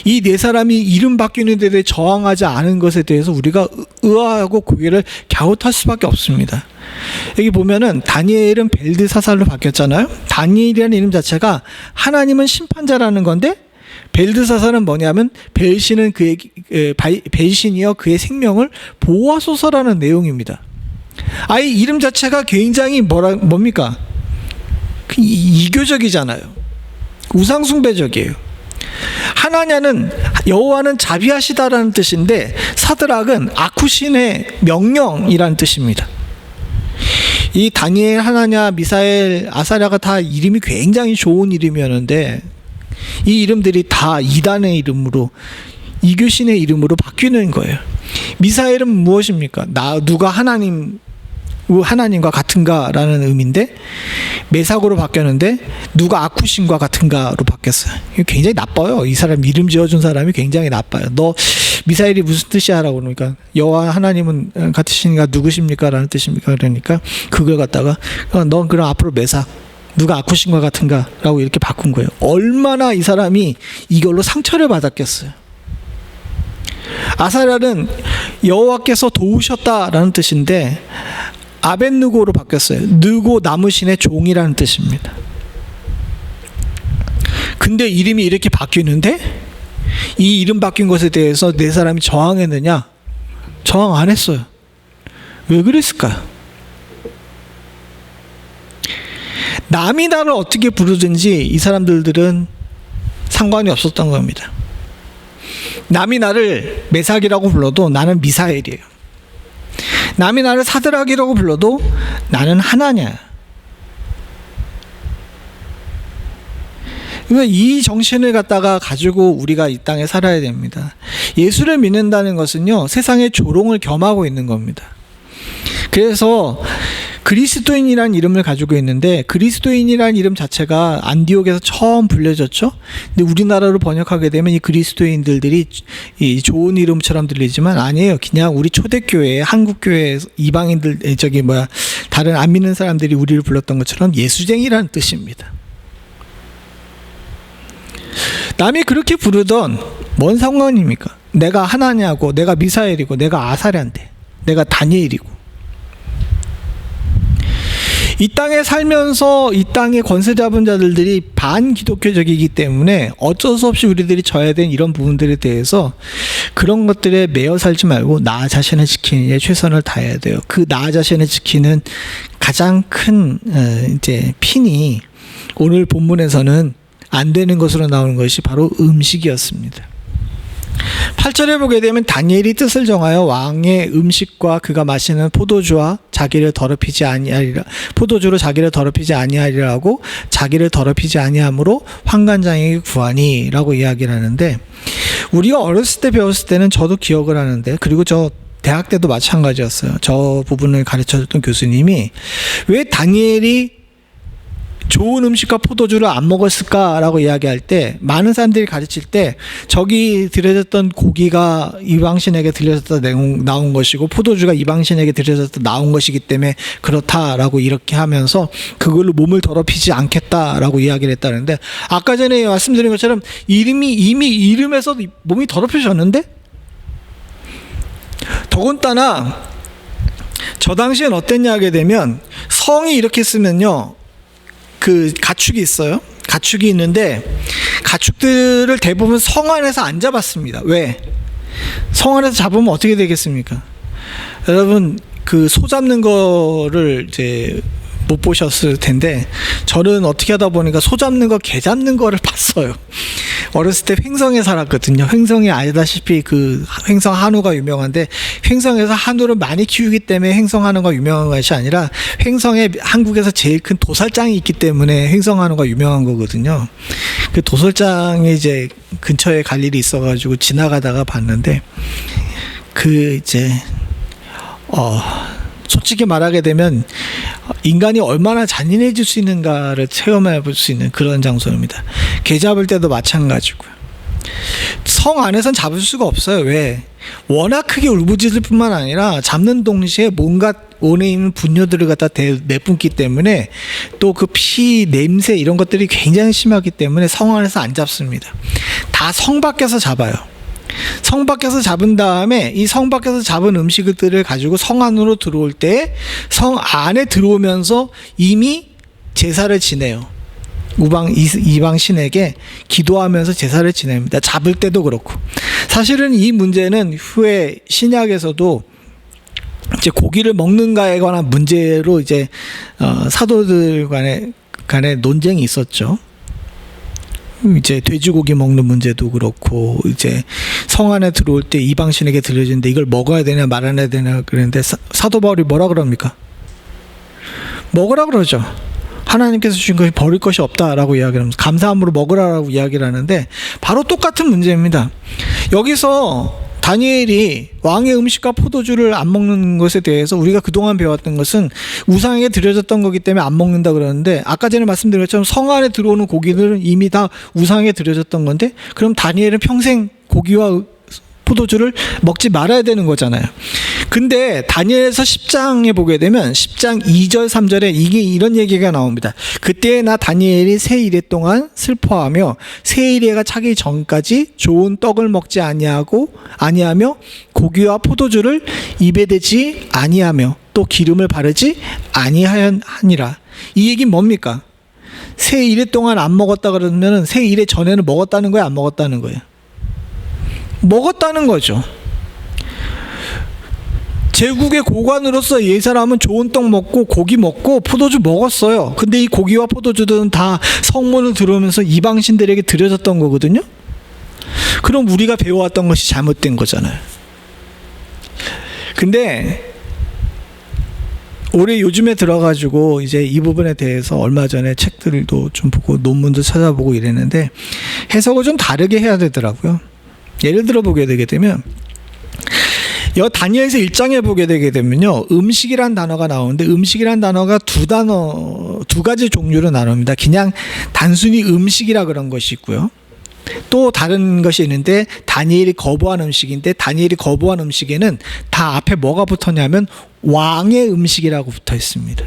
이 네 사람이 이름 바뀌는 데 대해 저항하지 않은 것에 대해서 우리가 의아하고 고개를 갸웃할 수밖에 없습니다. 여기 보면은 다니엘은 벨드사살로 바뀌었잖아요. 다니엘이라는 이름 자체가 하나님은 심판자라는 건데 벨드사살은 뭐냐면 벨신은 벨신이여 그의 생명을 보호하소서라는 내용입니다. 아예 이름 자체가 굉장히 뭡니까? 이교적이잖아요. 우상숭배적이에요. 하나냐는 여호와는 자비하시다라는 뜻인데 사드락은 아쿠신의 명령이라는 뜻입니다. 이 다니엘, 하나냐, 미사엘, 아사랴가 다 이름이 굉장히 좋은 이름이었는데 이 이름들이 다 이단의 이름으로, 이교신의 이름으로 바뀌는 거예요. 미사엘은 무엇입니까? 누가 하나님과 같은가라는 의미인데 메삭으로 바뀌었는데 누가 아쿠신과 같은가로 바뀌었어요. 이거 굉장히 나빠요. 이 사람 이름 지어준 사람이 굉장히 나빠요. 너 미사엘이 무슨 뜻이야? 라고 그러니까 여호와 하나님은 같으시니까 누구십니까? 라는 뜻입니까? 그러니까 그걸 갖다가 넌 그럼 앞으로 메삭, 누가 아쿠신과 같은가? 라고 이렇게 바꾼 거예요. 얼마나 이 사람이 이걸로 상처를 받았겠어요. 아사랴는 여호와께서 도우셨다라는 뜻인데 아벤느고로 바뀌었어요. 느고 나무신의 종이라는 뜻입니다. 근데 이름이 이렇게 바뀌는데 이 이름 바뀐 것에 대해서 네 사람이 저항했느냐? 저항 안 했어요. 왜 그랬을까요? 남이 나를 어떻게 부르든지 이 사람들은 상관이 없었던 겁니다. 남이 나를 메삭이라고 불러도 나는 미사엘이에요. 남이 나를 사드락이라고 불러도 나는 하나냐. 그러니까 이 정신을 갖다가 가지고 우리가 이 땅에 살아야 됩니다. 예수를 믿는다는 것은요, 세상의 조롱을 겸하고 있는 겁니다. 그래서 그리스도인이라는 이름을 가지고 있는데 그리스도인이라는 이름 자체가 안디옥에서 처음 불려졌죠. 근데 우리나라로 번역하게 되면 이 그리스도인들이 이 좋은 이름처럼 들리지만 아니에요. 그냥 우리 초대교회, 한국교회 이방인들, 다른 안 믿는 사람들이 우리를 불렀던 것처럼 예수쟁이라는 뜻입니다. 남이 그렇게 부르던 뭔 상관입니까? 내가 하나냐고, 내가 미사엘이고, 내가 아사랴인데, 내가 다니엘이고. 이 땅에 살면서 이 땅의 권세 잡은 자들이 반기독교적이기 때문에 어쩔 수 없이 우리들이 져야 되는 이런 부분들에 대해서 그런 것들에 매여 살지 말고 나 자신을 지키는 데 최선을 다해야 돼요. 그 나 자신을 지키는 가장 큰 이제 핀이 오늘 본문에서는 안 되는 것으로 나오는 것이 바로 음식이었습니다. 8절에 보게 되면 다니엘이 뜻을 정하여 왕의 음식과 그가 마시는 포도주와 자기를 더럽히지 아니하리라, 포도주로 자기를 더럽히지 아니하리라고 자기를 더럽히지 아니함으로 환관장에게 구하니라고 이야기를 하는데, 우리가 어렸을 때 배웠을 때는 저도 기억을 하는데, 그리고 저 대학 때도 마찬가지였어요. 저 부분을 가르쳐줬던 교수님이 왜 다니엘이 좋은 음식과 포도주를 안 먹었을까라고 이야기할 때 많은 사람들이 가르칠 때 저기 들여졌던 고기가 이방신에게 들여졌다 나온 것이고 포도주가 이방신에게 들여졌다 나온 것이기 때문에 그렇다라고 이렇게 하면서 그걸로 몸을 더럽히지 않겠다라고 이야기를 했다는데, 아까 전에 말씀드린 것처럼 이미 이름에서 몸이 더럽혀졌는데, 더군다나 저 당시엔 어땠냐 하게 되면 성이 이렇게 쓰면요, 그 가축이 있어요. 가축이 있는데 가축들을 대부분 성 안에서 안 잡았습니다. 왜? 성 안에서 잡으면 어떻게 되겠습니까? 여러분, 그 소 잡는 거를 이제 못 보셨을 텐데, 저는 어떻게 하다 보니까 소 잡는 거, 개 잡는 거를 봤어요. 어렸을 때 횡성에 살았거든요. 횡성이 알다시피 그 횡성 한우가 유명한데, 횡성에서 한우를 많이 키우기 때문에 횡성 한우가 유명한 것이 아니라, 횡성에 한국에서 제일 큰 도살장이 있기 때문에 횡성 한우가 유명한 거거든요. 그 도살장에 이제 근처에 갈 일이 있어가지고 지나가다가 봤는데, 그 이제 솔직히 말하게 되면 인간이 얼마나 잔인해질 수 있는가를 체험해 볼 수 있는 그런 장소입니다. 개 잡을 때도 마찬가지고요. 성 안에선 잡을 수가 없어요. 왜? 워낙 크게 울부짖을 뿐만 아니라 잡는 동시에 뭔가 원에 있는 분뇨들을 갖다 내뿜기 때문에, 또 그 피, 냄새 이런 것들이 굉장히 심하기 때문에 성 안에서 안 잡습니다. 다 성 밖에서 잡아요. 성 밖에서 잡은 다음에 이 성 밖에서 잡은 음식들을 가지고 성 안으로 들어올 때 성 안에 들어오면서 이미 제사를 지내요. 이방 신에게 기도하면서 제사를 지냅니다. 잡을 때도 그렇고. 사실은 이 문제는 후에 신약에서도 이제 고기를 먹는가에 관한 문제로 이제 사도들 간에 논쟁이 있었죠. 이제 돼지고기 먹는 문제도 그렇고, 이제 성 안에 들어올 때 이방신에게 들려주는데 이걸 먹어야 되냐 말아야 되냐 그랬는데, 사도 바울이 뭐라 그럽니까? 먹으라 그러죠. 하나님께서 주신 것이 버릴 것이 없다라고 이야기를 하면서 감사함으로 먹으라라고 이야기를 하는데, 바로 똑같은 문제입니다. 여기서 다니엘이 왕의 음식과 포도주를 안 먹는 것에 대해서 우리가 그동안 배웠던 것은 우상에게 드려졌던 거기 때문에 안 먹는다 그러는데, 아까 전에 말씀드린 것처럼 성 안에 들어오는 고기들은 이미 다 우상에게 드려졌던 건데, 그럼 다니엘은 평생 고기와 포도주를 먹지 말아야 되는 거잖아요. 근데 다니엘서 10장에 보게 되면 10장 2절 3절에 이게 이런 얘기가 나옵니다. 그때 나 다니엘이 세 이래 동안 슬퍼하며 세 이래가 차기 전까지 좋은 떡을 먹지 아니하며 고기와 포도주를 입에 대지 아니하며 또 기름을 바르지 아니하니라. 이 얘기는 뭡니까? 세 이래 동안 안 먹었다 그러면 세 이래 전에는 먹었다는 거예요, 안 먹었다는 거예요? 먹었다는 거죠. 제국의 고관으로서 이 사람은 좋은 떡 먹고 고기 먹고 포도주 먹었어요. 근데 이 고기와 포도주들은 다 성문을 들어오면서 이방신들에게 드려졌던 거거든요. 그럼 우리가 배워왔던 것이 잘못된 거잖아요. 근데 올해 요즘에 들어가지고 이제 이 부분에 대해서 얼마 전에 책들도 좀 보고 논문도 찾아보고 이랬는데, 해석을 좀 다르게 해야 되더라고요. 예를 들어 보게 되게 되면, 다니엘서 1장에 보게 되게 되면요, 음식이란 단어가 나오는데, 음식이란 단어가 두 가지 종류로 나눕니다. 그냥 단순히 음식이라 그런 것이 있고요, 또 다른 것이 있는데 다니엘이 거부한 음식인데, 다니엘이 거부한 음식에는 다 앞에 뭐가 붙었냐면 왕의 음식이라고 붙어 있습니다.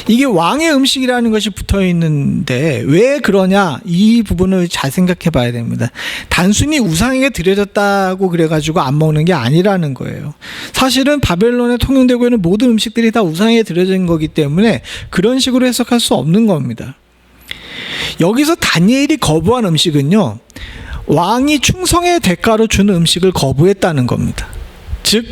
이게 왕의 음식이라는 것이 붙어 있는데 왜 그러냐, 이 부분을 잘 생각해 봐야 됩니다. 단순히 우상에게 드려졌다고 그래가지고 안 먹는 게 아니라는 거예요. 사실은 바벨론에 통용되고 있는 모든 음식들이 다 우상에게 드려진 거기 때문에 그런 식으로 해석할 수 없는 겁니다. 여기서 다니엘이 거부한 음식은요, 왕이 충성의 대가로 주는 음식을 거부했다는 겁니다. 즉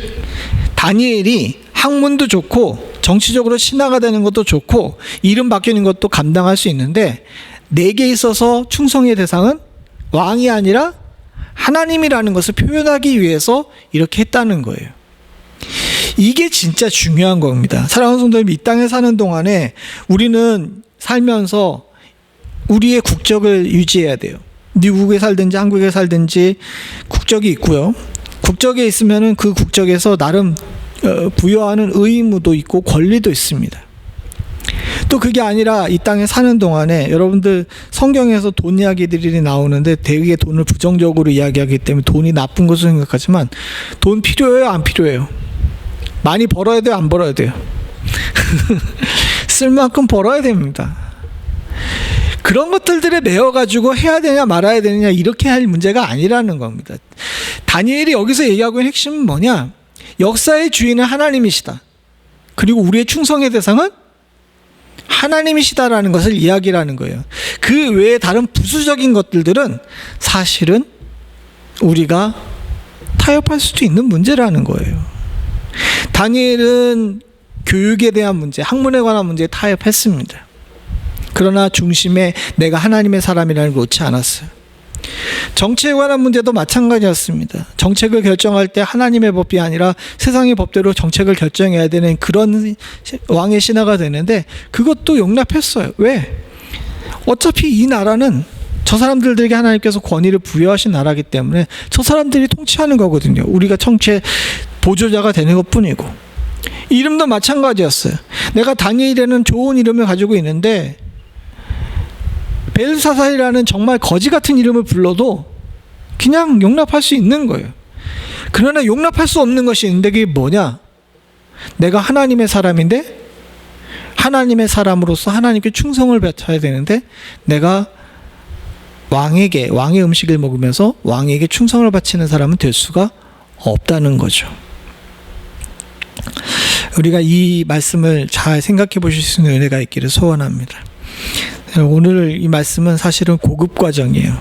다니엘이 학문도 좋고 정치적으로 신하가 되는 것도 좋고 이름 바뀌는 것도 감당할 수 있는데, 내게 있어서 충성의 대상은 왕이 아니라 하나님이라는 것을 표현하기 위해서 이렇게 했다는 거예요. 이게 진짜 중요한 겁니다. 사랑하는 성도님, 이 땅에 사는 동안에 우리는 살면서 우리의 국적을 유지해야 돼요. 미국에 살든지 한국에 살든지 국적이 있고요. 국적에 있으면은 그 국적에서 나름 부여하는 의무도 있고 권리도 있습니다. 또 그게 아니라 이 땅에 사는 동안에 여러분들 성경에서 돈 이야기들이 나오는데 대개 돈을 부정적으로 이야기하기 때문에 돈이 나쁜 것으로 생각하지만, 돈 필요해요, 안 필요해요? 많이 벌어야 돼요, 안 벌어야 돼요? 쓸 만큼 벌어야 됩니다. 그런 것들에 매여가지고 해야 되냐 말아야 되느냐 이렇게 할 문제가 아니라는 겁니다. 다니엘이 여기서 얘기하고 있는 핵심은 뭐냐? 역사의 주인은 하나님이시다. 그리고 우리의 충성의 대상은 하나님이시다라는 것을 이야기하는 거예요. 그 외에 다른 부수적인 것들은 사실은 우리가 타협할 수도 있는 문제라는 거예요. 다니엘은 교육에 대한 문제, 학문에 관한 문제에 타협했습니다. 그러나 중심에 내가 하나님의 사람이라는 걸 놓지 않았어요. 정치에 관한 문제도 마찬가지였습니다. 정책을 결정할 때 하나님의 법이 아니라 세상의 법대로 정책을 결정해야 되는 그런 왕의 신하가 되는데 그것도 용납했어요. 왜? 어차피 이 나라는 저 사람들에게 하나님께서 권위를 부여하신 나라이기 때문에 저 사람들이 통치하는 거거든요. 우리가 정치의 보조자가 되는 것뿐이고. 이름도 마찬가지였어요. 내가 다니엘이라는 좋은 이름을 가지고 있는데 벨사살이라는 정말 거지 같은 이름을 불러도 그냥 용납할 수 있는 거예요. 그러나 용납할 수 없는 것이 있는데 그게 뭐냐? 내가 하나님의 사람인데 하나님의 사람으로서 하나님께 충성을 바쳐야 되는데 내가 왕의 음식을 먹으면서 왕에게 충성을 바치는 사람은 될 수가 없다는 거죠. 우리가 이 말씀을 잘 생각해 보실 수 있는 은혜가 있기를 소원합니다. 오늘 이 말씀은 사실은 고급 과정이에요.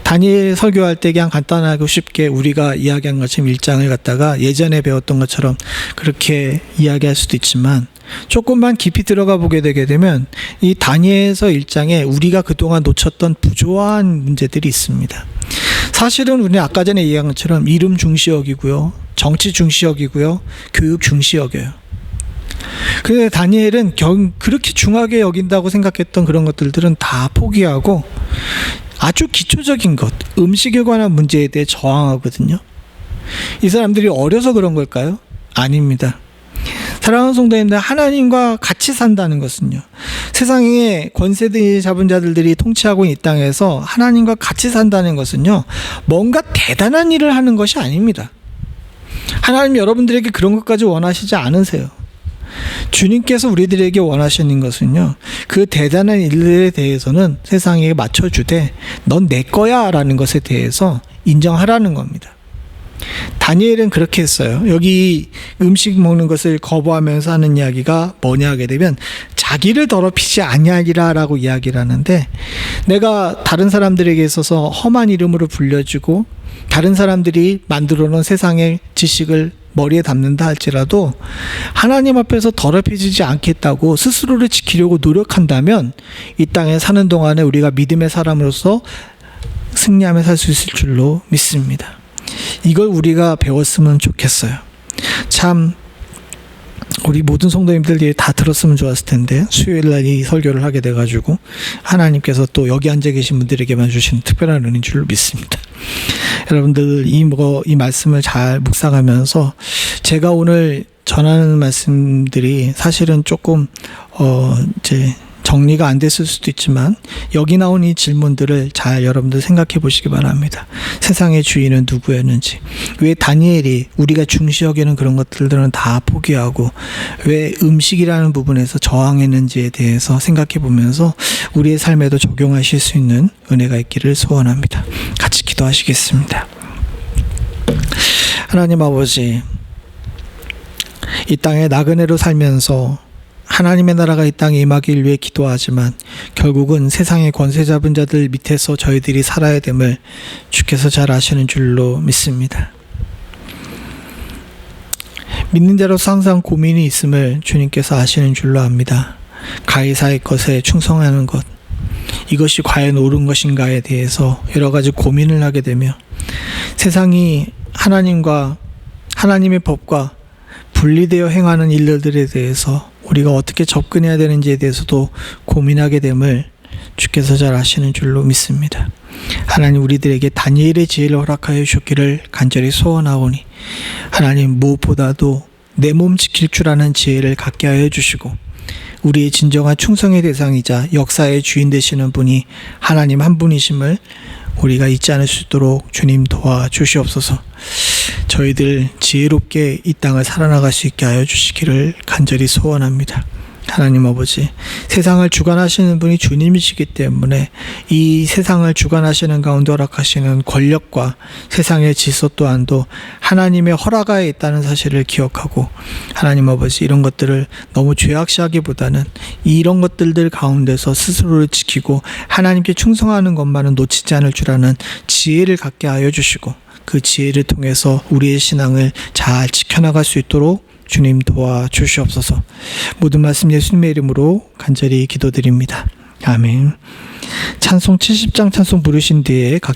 다니엘 설교할 때 그냥 간단하고 쉽게 우리가 이야기한 것처럼 1장을 갖다가 예전에 배웠던 것처럼 그렇게 이야기할 수도 있지만 조금만 깊이 들어가 보게 되게 되면 이 다니엘서 1장에 우리가 그동안 놓쳤던 부조한 문제들이 있습니다. 사실은 우리는 아까 전에 이야기한 것처럼 이름 중시 여기고요, 정치 중시 여기고요, 교육 중시 여겨요. 그런데 다니엘은 그렇게 중하게 여긴다고 생각했던 그런 것들은 다 포기하고 아주 기초적인 것, 음식에 관한 문제에 대해 저항하거든요. 이 사람들이 어려서 그런 걸까요? 아닙니다. 사랑하는 성도님들, 하나님과 같이 산다는 것은요, 세상에 권세 잡은 자들이 통치하고 있는 이 땅에서 하나님과 같이 산다는 것은요, 뭔가 대단한 일을 하는 것이 아닙니다. 하나님 여러분들에게 그런 것까지 원하시지 않으세요. 주님께서 우리들에게 원하시는 것은요, 그 대단한 일들에 대해서는 세상에 맞춰주되 넌 내 거야 라는 것에 대해서 인정하라는 겁니다. 다니엘은 그렇게 했어요. 여기 음식 먹는 것을 거부하면서 하는 이야기가 뭐냐 하게 되면 자기를 더럽히지 아니하리라 라고 이야기를 하는데, 내가 다른 사람들에게 있어서 험한 이름으로 불려주고 다른 사람들이 만들어 놓은 세상의 지식을 머리에 담는다 할지라도 하나님 앞에서 더럽혀지지 않겠다고 스스로를 지키려고 노력한다면 이 땅에 사는 동안에 우리가 믿음의 사람으로서 승리하며 살 수 있을 줄로 믿습니다. 이걸 우리가 배웠으면 좋겠어요. 참 우리 모든 성도님들이 다 들었으면 좋았을 텐데 수요일날 이 설교를 하게 돼가지고 하나님께서 또 여기 앉아 계신 분들에게만 주시는 특별한 은혜인 줄로 믿습니다. 여러분들 이 말씀을 잘 묵상하면서 제가 오늘 전하는 말씀들이 사실은 조금 이제 정리가 안 됐을 수도 있지만 여기 나온 이 질문들을 잘 여러분들 생각해 보시기 바랍니다. 세상의 주인은 누구였는지, 왜 다니엘이 우리가 중시 여기는 그런 것들은 다 포기하고 왜 음식이라는 부분에서 저항했는지에 대해서 생각해 보면서 우리의 삶에도 적용하실 수 있는 은혜가 있기를 소원합니다. 같이 기도하시겠습니다. 하나님 아버지, 이 땅에 나그네로 살면서 하나님의 나라가 이 땅에 임하길 위해 기도하지만 결국은 세상의 권세 잡은 자들 밑에서 저희들이 살아야 됨을 주께서 잘 아시는 줄로 믿습니다. 믿는 자로서 항상 고민이 있음을 주님께서 아시는 줄로 압니다. 가이사의 것에 충성하는 것, 이것이 과연 옳은 것인가에 대해서 여러 가지 고민을 하게 되며 세상이 하나님과 하나님의 법과 분리되어 행하는 일들에 대해서 우리가 어떻게 접근해야 되는지에 대해서도 고민하게 됨을 주께서 잘 아시는 줄로 믿습니다. 하나님, 우리들에게 다니엘의 지혜를 허락하여 주셨기를 간절히 소원하오니 하나님, 무엇보다도 내 몸 지킬 줄 아는 지혜를 갖게 하여 주시고 우리의 진정한 충성의 대상이자 역사의 주인 되시는 분이 하나님 한 분이심을 우리가 잊지 않을 수 있도록 주님 도와주시옵소서. 저희들 지혜롭게 이 땅을 살아나갈 수 있게 하여 주시기를 간절히 소원합니다. 하나님 아버지, 세상을 주관하시는 분이 주님이시기 때문에 이 세상을 주관하시는 가운데 허락하시는 권력과 세상의 질서 또한도 하나님의 허락하에 있다는 사실을 기억하고, 하나님 아버지, 이런 것들을 너무 죄악시하기보다는 이런 것들 가운데서 스스로를 지키고 하나님께 충성하는 것만은 놓치지 않을 줄 아는 지혜를 갖게 하여 주시고, 그 지혜를 통해서 우리의 신앙을 잘 지켜나갈 수 있도록 주님 도와주시옵소서. 모든 말씀 예수님의 이름으로 간절히 기도드립니다. 아멘. 찬송 70장 찬송 부르신 뒤에 각